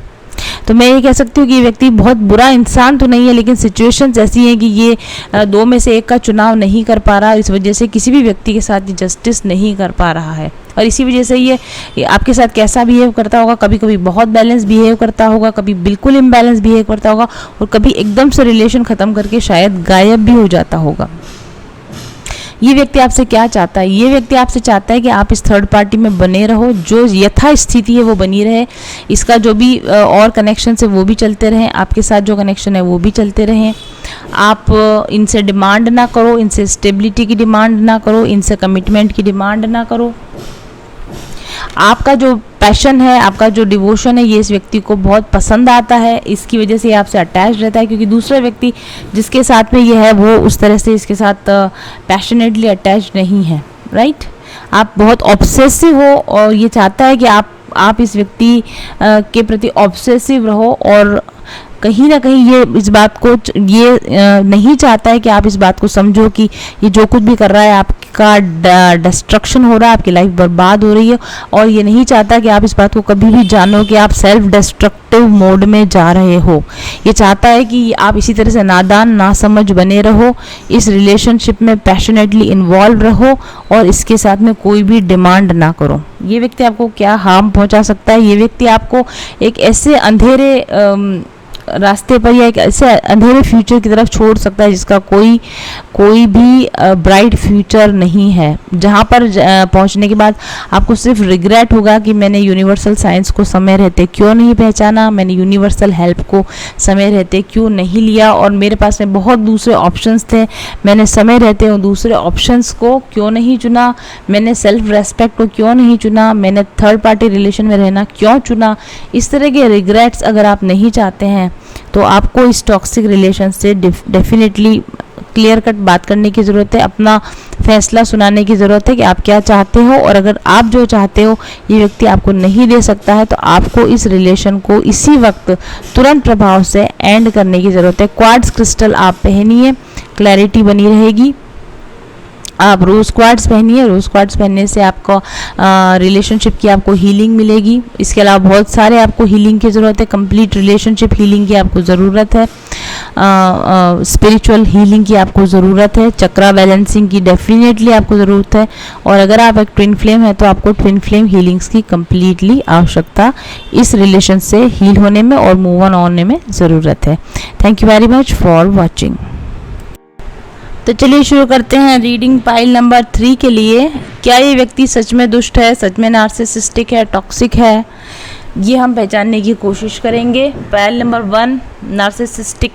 तो मैं ये कह सकती हूँ कि ये व्यक्ति बहुत बुरा इंसान तो नहीं है, लेकिन सिचुएशंस ऐसी हैं कि ये दो में से एक का चुनाव नहीं कर पा रहा, इस वजह से किसी भी व्यक्ति के साथ ये जस्टिस नहीं कर पा रहा है, और इसी वजह से ये आपके साथ कैसा बिहेव करता होगा, कभी कभी बहुत बैलेंस बिहेव करता होगा, कभी बिल्कुल इम्बैलेंस बिहेव करता होगा, और कभी एकदम से रिलेशन ख़त्म करके शायद गायब भी हो जाता होगा। ये व्यक्ति आपसे क्या चाहता है? ये व्यक्ति आपसे चाहता है कि आप इस थर्ड पार्टी में बने रहो, जो यथा स्थिति है वो बनी रहे, इसका जो भी और कनेक्शन है वो भी चलते रहें, आपके साथ जो कनेक्शन है वो भी चलते रहें। आप इनसे डिमांड ना करो, इनसे स्टेबिलिटी की डिमांड ना करो, इनसे कमिटमेंट की डिमांड ना करो। आपका जो पैशन है, आपका जो डिवोशन है, ये इस व्यक्ति को बहुत पसंद आता है, इसकी वजह से ये आपसे अटैच रहता है, क्योंकि दूसरा व्यक्ति जिसके साथ में ये है वो उस तरह से इसके साथ पैशनेटली अटैच नहीं है, राइट। आप बहुत ऑब्सेसिव हो, और ये चाहता है कि आप इस व्यक्ति के प्रति ऑब्सेसिव रहो, और कहीं ना कहीं ये इस बात को नहीं चाहता है कि आप इस बात को समझो कि ये जो कुछ भी कर रहा है आपका डिस्ट्रक्शन हो रहा है, आपकी लाइफ बर्बाद हो रही है, और ये नहीं चाहता कि आप इस बात को कभी भी जानो कि आप सेल्फ डिस्ट्रक्टिव मोड में जा रहे हो। ये चाहता है कि आप इसी तरह से नादान नासमझ बने रहो, इस रिलेशनशिप में पैशनेटली इन्वॉल्व रहो, और इसके साथ में कोई भी डिमांड ना करो। ये व्यक्ति आपको क्या हार्म पहुंचा सकता है? ये व्यक्ति आपको एक ऐसे अंधेरे रास्ते पर या एक ऐसे अंधेरे फ्यूचर की तरफ छोड़ सकता है जिसका कोई भी ब्राइट फ्यूचर नहीं है, जहाँ पर पहुँचने के बाद आपको सिर्फ रिग्रेट होगा कि मैंने यूनिवर्सल साइंस को समय रहते क्यों नहीं पहचाना, मैंने यूनिवर्सल हेल्प को समय रहते क्यों नहीं लिया, और मेरे पास में बहुत दूसरे ऑप्शंस थे, मैंने समय रहते उन दूसरे ऑप्शंस को क्यों नहीं चुना, मैंने सेल्फ रेस्पेक्ट को क्यों नहीं चुना, मैंने थर्ड पार्टी रिलेशन में रहना क्यों चुना। इस तरह के रिग्रेट्स अगर आप नहीं चाहते हैं तो आपको इस टॉक्सिक रिलेशन से डेफिनेटली क्लियर कट बात करने की ज़रूरत है, अपना फैसला सुनाने की ज़रूरत है कि आप क्या चाहते हो, और अगर आप जो चाहते हो ये व्यक्ति आपको नहीं दे सकता है तो आपको इस रिलेशन को इसी वक्त तुरंत प्रभाव से एंड करने की ज़रूरत है। क्वार्ट्ज क्रिस्टल आप पहनिए, क्लैरिटी बनी रहेगी। आप रोज़ क्वार्ट्ज पहनिए, रोज़ क्वार्ट्ज पहनने से आपको रिलेशनशिप की आपको हीलिंग मिलेगी। इसके अलावा बहुत सारे आपको हीलिंग की ज़रूरत है, कंप्लीट रिलेशनशिप हीलिंग की आपको ज़रूरत है, स्पिरिचुअल हीलिंग की आपको ज़रूरत है, चक्रा बैलेंसिंग की डेफिनेटली आपको ज़रूरत है, और अगर आप एक ट्विन फ्लेम है तो आपको ट्विन फ्लेम हीलिंग्स की कम्प्लीटली आवश्यकता इस रिलेशन से हील होने में और मूव ऑन होने में ज़रूरत है। Thank you very much for watching. तो चलिए शुरू करते हैं रीडिंग पाइल नंबर 3 के लिए। क्या ये व्यक्ति सच में दुष्ट है, सच में नार्सिसिस्टिक है, टॉक्सिक है, ये हम पहचानने की कोशिश करेंगे। पाइल नंबर 1 नार्सिसिस्टिक,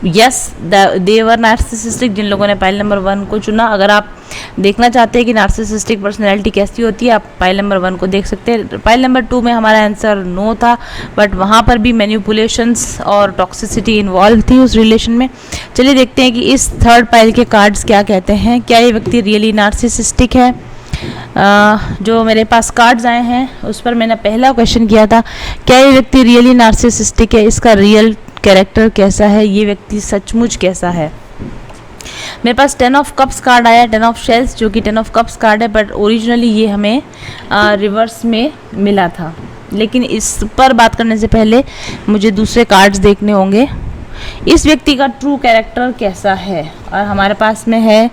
यस देवर नार्सिसिस्टिक। जिन लोगों ने पाइल नंबर 1 को चुना, अगर आप देखना चाहते हैं कि नार्सिसिस्टिक पर्सनैलिटी कैसी होती है, आप पाइल नंबर 1 को देख सकते हैं। पाइल नंबर 2 में हमारा आंसर नो था, बट वहाँ पर भी मैनिपुलेशंस और टॉक्सिसिटी इन्वॉल्व थी उस रिलेशन में। चलिए देखते हैं कि इस थर्ड पाइल के कार्ड्स क्या कहते हैं। क्या ये व्यक्ति रियली नार्सिसिस्टिक है? जो मेरे पास कार्ड्स आए हैं उस पर मैंने पहला क्वेश्चन किया था, क्या ये व्यक्ति रियली नार्सिसिस्टिक है, इसका रियल कैरेक्टर कैसा है, ये व्यक्ति सचमुच कैसा है। मेरे पास 10 ऑफ कप्स कार्ड आया, 10 ऑफ शेल्स, जो कि 10 ऑफ कप्स कार्ड है, बट ओरिजिनली ये हमें रिवर्स में मिला था। लेकिन इस पर बात करने से पहले मुझे दूसरे कार्ड्स देखने होंगे। इस व्यक्ति का ट्रू कैरेक्टर कैसा है। और हमारे पास में है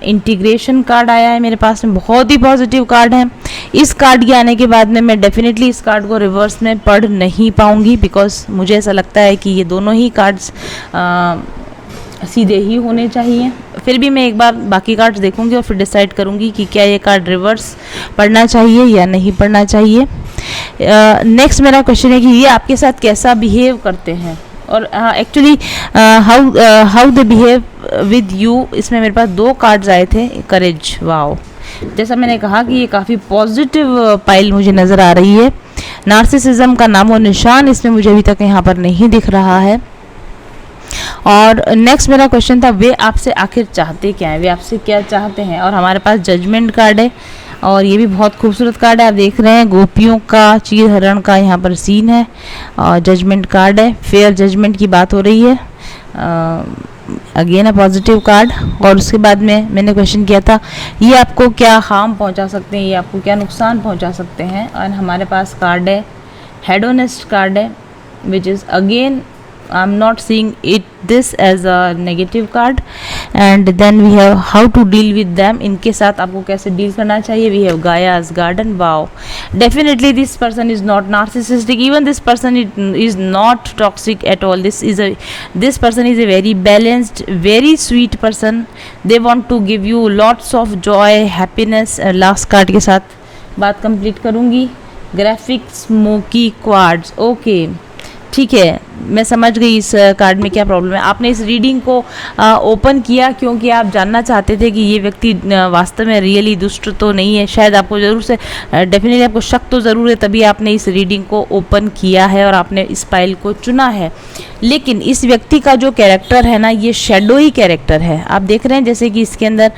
इंटीग्रेशन कार्ड आया है मेरे पास में, बहुत ही पॉजिटिव कार्ड है। इस कार्ड के आने के बाद में मैं डेफिनेटली इस कार्ड को रिवर्स में पढ़ नहीं पाऊंगी, बिकॉज मुझे ऐसा लगता है कि ये दोनों ही कार्ड्स सीधे ही होने चाहिए। फिर भी मैं एक बार बाकी कार्ड्स देखूंगी और फिर डिसाइड करूंगी कि क्या ये कार्ड रिवर्स पढ़ना चाहिए या नहीं पढ़ना चाहिए। नेक्स्ट मेरा क्वेश्चन है कि ये आपके साथ कैसा बिहेव करते हैं, और actually how they behave with you. इसमें मेरे पास 2 कार्ड्स आए थे, करेज, वाओ। जैसा मैंने कहा कि ये काफ़ी पॉजिटिव पाइल मुझे नज़र आ रही है। नार्सिसिज्म का नामो निशान इसमें मुझे अभी तक यहाँ पर नहीं दिख रहा है। और नेक्स्ट मेरा क्वेश्चन था, वे आपसे आखिर चाहते क्या है, वे आपसे क्या चाहते हैं। और हमारे पास जजमेंट कार्ड है, और ये भी बहुत खूबसूरत कार्ड है। आप देख रहे हैं गोपियों का चीर हरण का यहाँ पर सीन है, और जजमेंट कार्ड है, फेयर जजमेंट की बात हो रही है। Again a positive card. और उसके बाद में मैंने क्वेश्चन किया था, ये आपको क्या हार्म पहुंचा सकते हैं, ये आपको क्या नुकसान पहुंचा सकते हैं। और हमारे पास कार्ड है हेडोनिस्ट कार्ड है, which is again I am not seeing it this as a negative card. And then we have how to deal with them, इनके साथ आपको कैसे डील करना चाहिए। We have Gaia's garden, wow. Definitely this person is not narcissistic, even this person is not toxic at all. This person is a very balanced, very sweet person. They want to give you lots of joy, happiness। Last card के साथ बात complete करूंगी। Graphic smoky quartz, okay, ठीक है, मैं समझ गई इस कार्ड में क्या प्रॉब्लम है। आपने इस रीडिंग को ओपन किया क्योंकि आप जानना चाहते थे कि ये व्यक्ति वास्तव में रियली दुष्ट तो नहीं है। शायद आपको ज़रूर से डेफिनेटली आपको शक तो ज़रूर है, तभी आपने इस रीडिंग को ओपन किया है और आपने इस फाइल को चुना है। लेकिन इस व्यक्ति का जो कैरेक्टर है ना, ये शेडोई कैरेक्टर है। आप देख रहे हैं जैसे कि इसके अंदर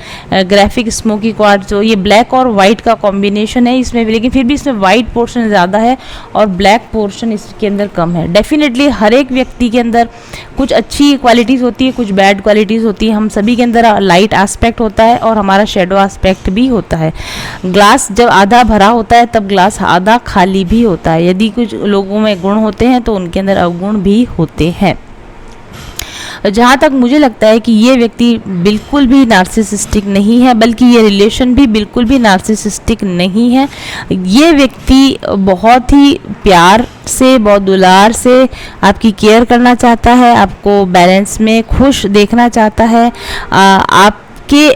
ग्राफिक स्मोकी क्वार्ट्ज, जो ये ब्लैक और वाइट का कॉम्बिनेशन है इसमें, लेकिन फिर भी इसमें वाइट पोर्शन ज़्यादा है और ब्लैक पोर्शन इसके अंदर कम है। डेफिनेटली हर एक व्यक्ति के अंदर कुछ अच्छी क्वालिटीज़ होती है, कुछ बैड क्वालिटीज़ होती है। हम सभी के अंदर लाइट एस्पेक्ट होता है और हमारा शेडो एस्पेक्ट भी होता है। ग्लास जब आधा भरा होता है तब ग्लास आधा खाली भी होता है। यदि कुछ लोगों में गुण होते हैं तो उनके अंदर अवगुण भी होते हैं। जहाँ तक मुझे लगता है कि ये व्यक्ति बिल्कुल भी नार्सिसिस्टिक नहीं है, बल्कि ये रिलेशन भी बिल्कुल भी नार्सिसिस्टिक नहीं है। ये व्यक्ति बहुत ही प्यार से, बहुत दुलार से आपकी केयर करना चाहता है, आपको बैलेंस में खुश देखना चाहता है। आप के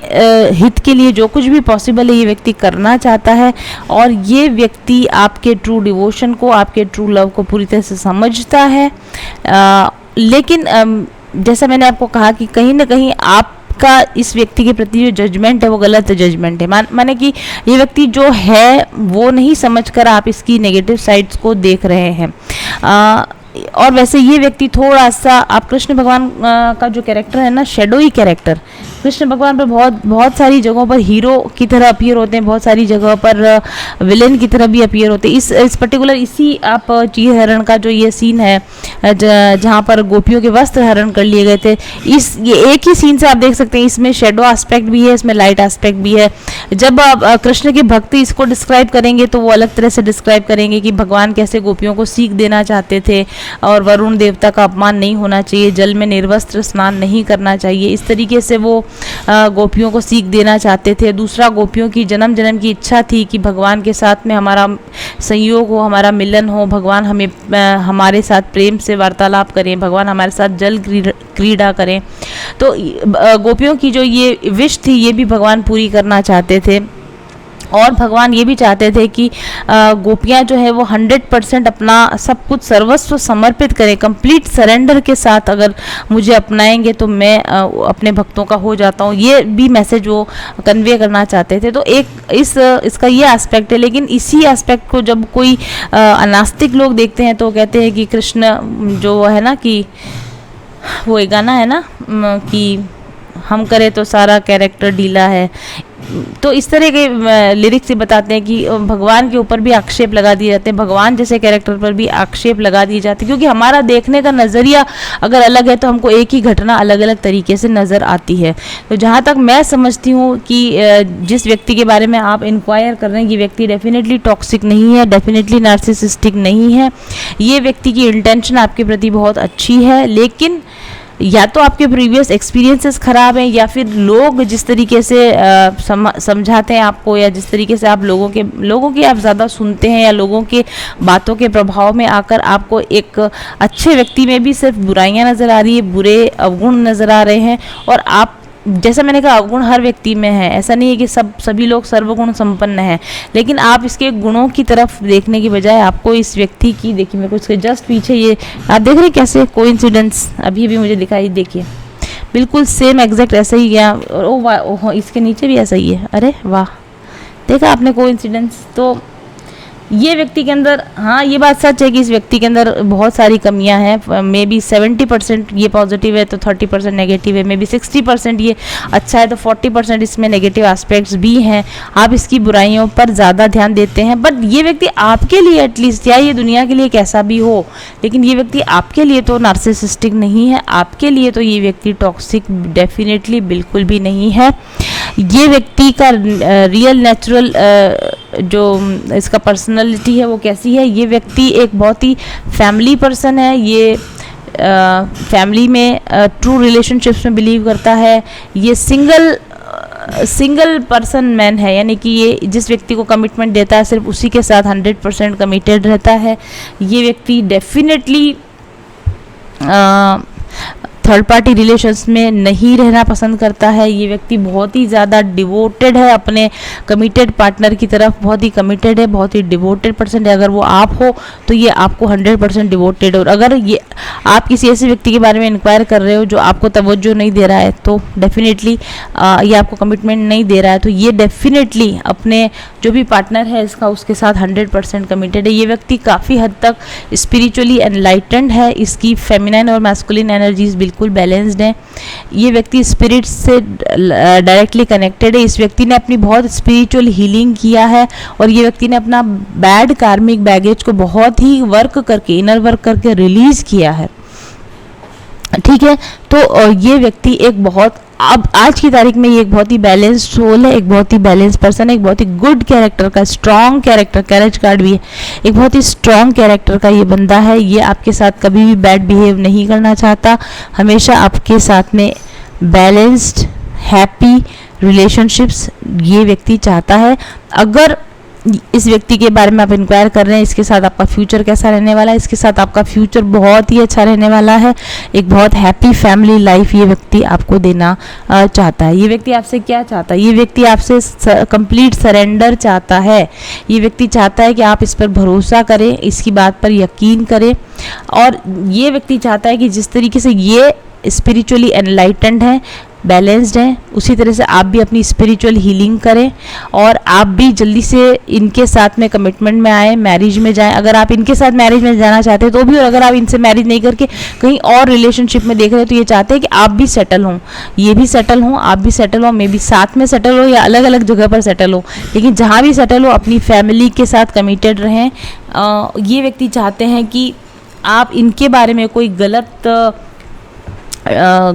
हित के लिए जो कुछ भी पॉसिबल है ये व्यक्ति करना चाहता है। और ये व्यक्ति आपके ट्रू डिवोशन को, आपके ट्रू लव को पूरी तरह से समझता है। लेकिन जैसा मैंने आपको कहा कि कहीं ना कहीं आपका इस व्यक्ति के प्रति जो जजमेंट है वो गलत जजमेंट है। माने कि ये व्यक्ति जो है वो नहीं समझकर आप इसकी नेगेटिव साइड्स को देख रहे हैं। और वैसे ये व्यक्ति थोड़ा सा, आप कृष्ण भगवान का जो कैरेक्टर है ना, शेडोई कैरेक्टर, कृष्ण भगवान पर बहुत सारी जगहों पर हीरो की तरह अपीयर होते हैं, बहुत सारी जगहों पर विलेन की तरह भी अपीयर होते हैं। इस पर्टिकुलर इसी आप चीर हरण का जो ये सीन है जहाँ पर गोपियों के वस्त्र हरण कर लिए गए थे, ये एक ही सीन से आप देख सकते हैं इसमें शेडो एस्पेक्ट भी है, इसमें लाइट एस्पेक्ट भी है। जब आप कृष्ण की भक्ति इसको डिस्क्राइब करेंगे तो वो अलग तरह से डिस्क्राइब करेंगे कि भगवान कैसे गोपियों को सीख देना चाहते थे, और वरुण देवता का अपमान नहीं होना चाहिए, जल में निर्वस्त्र स्नान नहीं करना चाहिए। इस तरीके से वो गोपियों को सीख देना चाहते थे। दूसरा, गोपियों की जन्म जन्म की इच्छा थी कि भगवान के साथ में हमारा संयोग हो, हमारा मिलन हो, भगवान हमें हमारे साथ प्रेम से वार्तालाप करें, भगवान हमारे साथ जल क्रीड़ा करें। तो गोपियों की जो ये विश थी ये भी भगवान पूरी करना चाहते थे। और भगवान ये भी चाहते थे कि गोपियाँ जो है वो 100% अपना सब कुछ सर्वस्व समर्पित करें, कंप्लीट सरेंडर के साथ अगर मुझे अपनाएंगे तो मैं अपने भक्तों का हो जाता हूँ। ये भी मैसेज वो कन्वे करना चाहते थे। तो एक इसका ये एस्पेक्ट है। लेकिन इसी एस्पेक्ट को जब कोई अनास्तिक लोग देखते हैं तो कहते हैं कि कृष्ण जो है ना, कि वो एक गाना है ना कि हम करें तो सारा कैरेक्टर ढीला है, तो इस तरह के लिरिक्स से बताते हैं कि भगवान के ऊपर भी आक्षेप लगा दिए जाते हैं, भगवान जैसे कैरेक्टर पर भी आक्षेप लगा दिए जाते हैं, क्योंकि हमारा देखने का नज़रिया अगर अलग है तो हमको एक ही घटना अलग अलग तरीके से नज़र आती है। तो जहाँ तक मैं समझती हूँ कि जिस व्यक्ति के बारे में आप इंक्वायर कर रहे हैं, ये व्यक्ति डेफिनेटली टॉक्सिक नहीं है, डेफिनेटली नार्सिसिस्टिक नहीं है। ये व्यक्ति की इंटेंशन आपके प्रति बहुत अच्छी है, लेकिन या तो आपके प्रीवियस एक्सपीरियंसेस ख़राब हैं, या फिर लोग जिस तरीके से समझाते हैं आपको, या जिस तरीके से आप लोगों की आप ज़्यादा सुनते हैं, या लोगों के बातों के प्रभाव में आकर आपको एक अच्छे व्यक्ति में भी सिर्फ बुराइयां नज़र आ रही है, बुरे अवगुण नज़र आ रहे हैं। और आप, जैसा मैंने कहा, अवगुण हर व्यक्ति में है, ऐसा नहीं है कि सभी लोग सर्वगुण संपन्न हैं, लेकिन आप इसके गुणों की तरफ देखने की बजाय आपको इस व्यक्ति की, देखिए मेरे को इसके जस्ट पीछे ये आप देख रहे हैं कैसे कोइंसिडेंस अभी भी मुझे दिखाई, देखिए बिल्कुल सेम एग्जैक्ट ऐसा ही गया, और ओ वाह, ओह इसके नीचे भी ऐसा ही है, अरे वाह, देखा आपने कोइंसिडेंस। तो ये व्यक्ति के अंदर, हाँ ये बात सच है कि इस व्यक्ति के अंदर बहुत सारी कमियां हैं। मे बी 70% ये पॉजिटिव है तो 30% नेगेटिव है, मे बी 60% ये अच्छा है तो 40% इसमें नेगेटिव एस्पेक्ट्स भी हैं। आप इसकी बुराइयों पर ज़्यादा ध्यान देते हैं, बट ये व्यक्ति आपके लिए एटलीस्ट, या ये दुनिया के लिए कैसा भी हो, लेकिन ये व्यक्ति आपके लिए तो नार्सिसिस्टिक नहीं है, आपके लिए तो ये व्यक्ति टॉक्सिक डेफिनेटली बिल्कुल भी नहीं है। ये व्यक्ति का रियल नेचुरल जो इसका पर्सनालिटी है वो कैसी है, ये व्यक्ति एक बहुत ही फैमिली पर्सन है, ये फैमिली में ट्रू रिलेशनशिप्स में बिलीव करता है, ये सिंगल पर्सन मैन है, यानी कि ये जिस व्यक्ति को कमिटमेंट देता है सिर्फ उसी के साथ 100% कमिटेड रहता है। ये व्यक्ति डेफिनेटली थर्ड पार्टी रिलेशंस में नहीं रहना पसंद करता है। ये व्यक्ति बहुत ही ज़्यादा डिवोटेड है अपने कमिटेड पार्टनर की तरफ, बहुत ही कमिटेड है, बहुत ही डिवोटेड पर्सन है। अगर वो आप हो तो ये आपको 100% डिवोटेड है, और अगर ये आप किसी ऐसे व्यक्ति के बारे में इंक्वायर कर रहे हो जो आपको तवज्जो नहीं दे रहा है, तो डेफिनेटली ये आपको कमिटमेंट नहीं दे रहा है, तो ये डेफिनेटली अपने जो भी पार्टनर है इसका, उसके साथ 100% कमिटेड है। ये व्यक्ति काफ़ी हद तक स्पिरिचुअली एनलाइटेंड है, इसकी फेमिनाइन और मैस्कुलिन एनर्जीज बिल्कुल बैलेंस्ड है। ये व्यक्ति स्पिरिट से डायरेक्टली कनेक्टेड है। इस व्यक्ति ने अपनी बहुत स्पिरिचुअल हीलिंग किया है, और ये व्यक्ति ने अपना बैड कार्मिक बैगेज को बहुत ही वर्क करके, इनर वर्क करके रिलीज किया है। ठीक है, तो ये व्यक्ति एक बहुत, अब आज की तारीख में ये एक बहुत ही बैलेंस्ड सोल है, एक बहुत ही बैलेंस्ड पर्सन है, एक बहुत ही गुड कैरेक्टर का, स्ट्रॉन्ग कैरेक्टर, कैरेज कार्ड भी है, एक बहुत ही स्ट्रॉन्ग कैरेक्टर का ये बंदा है। ये आपके साथ कभी भी बैड बिहेव नहीं करना चाहता, हमेशा आपके साथ में बैलेंस्ड हैप्पी रिलेशनशिप्स ये व्यक्ति चाहता है। अगर इस व्यक्ति के बारे में आप इंक्वायर कर रहे हैं, इसके साथ आपका फ्यूचर कैसा रहने वाला है, इसके साथ आपका फ्यूचर बहुत ही अच्छा रहने वाला है, एक बहुत हैप्पी फैमिली लाइफ ये व्यक्ति आपको देना चाहता है। ये व्यक्ति आपसे क्या चाहता है? ये व्यक्ति आपसे कंप्लीट सरेंडर चाहता है। ये व्यक्ति चाहता है कि आप इस पर भरोसा करें, इसकी बात पर यकीन करें, और ये व्यक्ति चाहता है कि जिस तरीके से ये स्पिरिचुअली एनलाइटेंड है, बैलेंस्ड हैं, उसी तरह से आप भी अपनी स्पिरिचुअल हीलिंग करें, और आप भी जल्दी से इनके साथ में कमिटमेंट में आए, मैरिज में जाएं। अगर आप इनके साथ मैरिज में जाना चाहते हैं तो भी, और अगर आप इनसे मैरिज नहीं करके कहीं और रिलेशनशिप में देख रहे हैं तो ये चाहते हैं कि आप भी सेटल हों, ये भी सेटल हों, आप भी सेटल हो, मे बी साथ में सेटल हो या अलग अलग जगह पर सेटल हो, लेकिन जहाँ भी सेटल हो अपनी फैमिली के साथ कमिटेड रहें। ये व्यक्ति चाहते हैं कि आप इनके बारे में कोई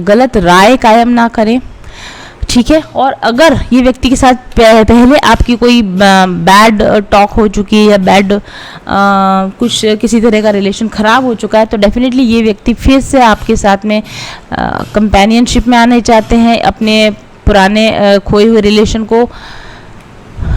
गलत राय कायम ना करें, ठीक है। और अगर ये व्यक्ति के साथ पहले आपकी कोई बैड टॉक हो चुकी है, या बैड कुछ किसी तरह का रिलेशन ख़राब हो चुका है, तो डेफिनेटली ये व्यक्ति फिर से आपके साथ में कंपेनियनशिप में आने चाहते हैं, अपने पुराने खोए हुए रिलेशन को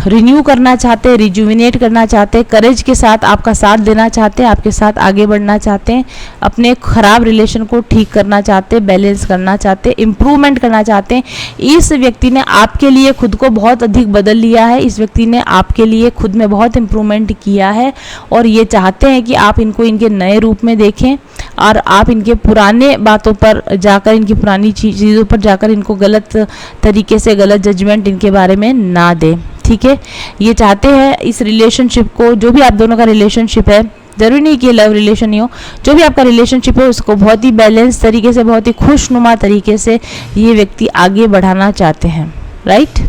रिन्यू करना चाहते हैं, रिजुविनेट करना चाहते हैं, करेज के साथ आपका साथ देना चाहते हैं, आपके साथ आगे बढ़ना चाहते हैं, अपने ख़राब रिलेशन को ठीक करना चाहते हैं, बैलेंस करना चाहते हैं, इम्प्रूवमेंट करना चाहते हैं। इस व्यक्ति ने आपके लिए खुद को बहुत अधिक बदल लिया है, इस व्यक्ति ने आपके लिए खुद में बहुत इम्प्रूवमेंट किया है, और ये चाहते हैं कि आप इनको इनके नए रूप में देखें, और आप इनके पुराने बातों पर जाकर, इनकी पुरानी चीज़ों पर जाकर इनको गलत तरीके से गलत जजमेंट इनके बारे में ना दें, ठीक है। ये चाहते हैं इस रिलेशनशिप को, जो भी आप दोनों का रिलेशनशिप है, ज़रूरी नहीं कि लव रिलेशन ही हो, जो भी आपका रिलेशनशिप है उसको बहुत ही बैलेंस तरीके से, बहुत ही खुशनुमा तरीके से ये व्यक्ति आगे बढ़ाना चाहते हैं, राइट।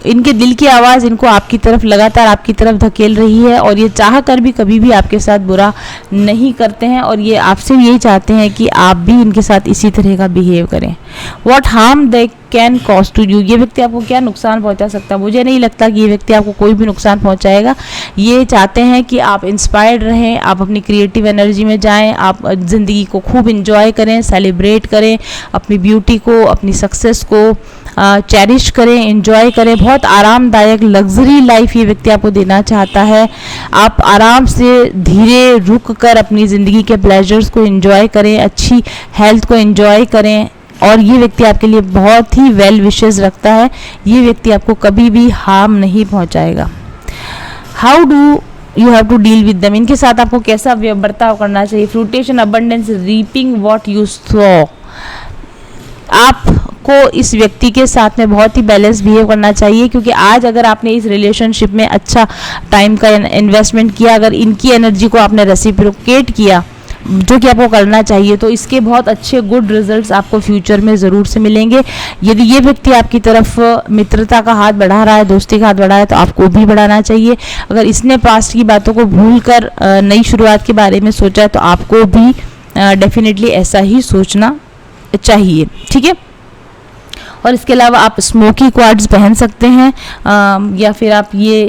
इनके दिल की आवाज़ इनको आपकी तरफ लगातार आपकी तरफ धकेल रही है, और ये चाह कर भी कभी भी आपके साथ बुरा नहीं करते हैं, और ये आपसे यही चाहते हैं कि आप भी इनके साथ इसी तरह का बिहेव करें। What harm they can cause to you, ये व्यक्ति आपको क्या नुकसान पहुंचा सकता है? मुझे नहीं लगता कि ये व्यक्ति आपको कोई भी नुकसान पहुंचाएगा। ये चाहते हैं कि आप इंस्पायर्ड रहें, आप अपनी क्रिएटिव एनर्जी में जाएं, आप ज़िंदगी को खूब इंजॉय करें, सेलिब्रेट करें, अपनी ब्यूटी को, अपनी सक्सेस को चेरिश करें, एंजॉय करें। बहुत आरामदायक लग्जरी लाइफ ये व्यक्ति आपको देना चाहता है। आप आराम से धीरे रुक कर अपनी ज़िंदगी के प्लेजर्स को एंजॉय करें, अच्छी हेल्थ को एंजॉय करें, और ये व्यक्ति आपके लिए बहुत ही वेल विशेस रखता है। ये व्यक्ति आपको कभी भी हार्म नहीं पहुंचाएगा। How do you have to deal with them, इनके साथ आपको कैसा बर्ताव करना चाहिए? Fruition, abundance, reaping what you sow. आपको इस व्यक्ति के साथ में बहुत ही बैलेंस बिहेव करना चाहिए, क्योंकि आज अगर आपने इस रिलेशनशिप में अच्छा टाइम का इन्वेस्टमेंट किया, अगर इनकी एनर्जी को आपने रेसिप्रोकेट किया जो कि आपको करना चाहिए, तो इसके बहुत अच्छे गुड रिजल्ट्स आपको फ्यूचर में ज़रूर से मिलेंगे। यदि ये व्यक्ति आपकी तरफ मित्रता का हाथ बढ़ा रहा है, दोस्ती का हाथ बढ़ा है, तो आपको भी बढ़ाना चाहिए। अगर इसने पास्ट की बातों को भूल कर नई शुरुआत के बारे में सोचा है, तो आपको भी डेफिनेटली ऐसा ही सोचना चाहिए, ठीक है। और इसके अलावा आप स्मोकी क्वार्ट्स पहन सकते हैं, या फिर आप ये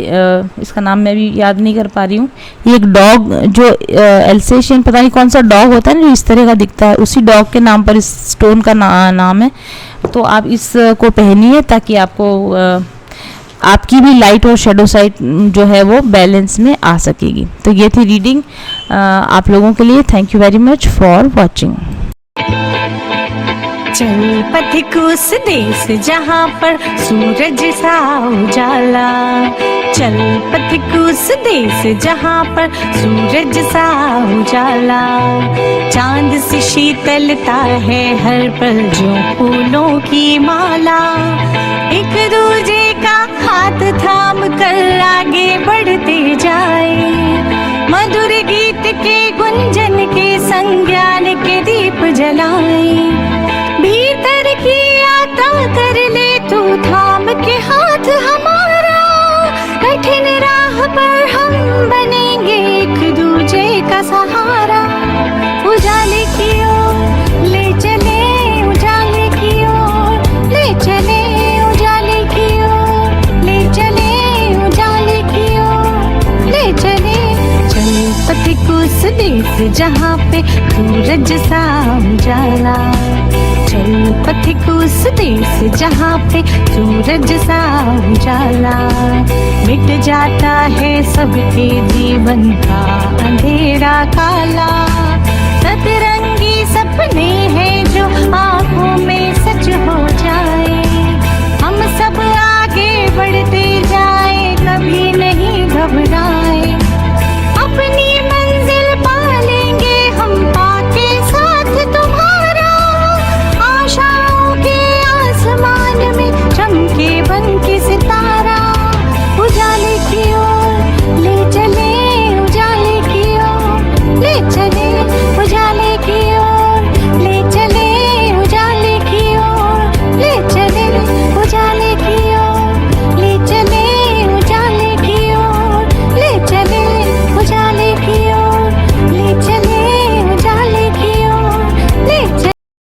इसका नाम मैं भी याद नहीं कर पा रही हूँ, ये एक डॉग जो एल्सेशियन पता नहीं कौन सा डॉग होता है ना, जो इस तरह का दिखता है, उसी डॉग के नाम पर इस स्टोन का नाम है। तो आप इसको पहनिए ताकि आपको आपकी भी लाइट और शेडो साइड जो है वो बैलेंस में आ सकेगी। तो ये थी रीडिंग आप लोगों के लिए। Thank you very much for watching. चल पथिक उस देश जहाँ पर सूरज सा उजाला, चल पथिक उस देश जहाँ पर सूरज सा उजाला, चांद से शीतलता है हर पल जो फूलों की माला, एक दूजे का हाथ थाम कर आगे बढ़ते जाए, मधुर गीत के गुंजन के संग ज्ञान के दीप जलाए, भीतर की आता कर ले तू थाम के हाथ हमारा, कठिन राह पर हम बनेंगे एक दूजे का सहारा, उजाले की ओर ले चले, उजाले की ओर ले चले, उजाले की ओर ले चले, उजाले की ओर ले चले, चल पथिक उस देश जहाँ पे सूरज सा उजाला, चल पथिक उस देश जहाँ पे सूरज सा उजाला, मिट जाता है सबके जीवन का अंधेरा काला।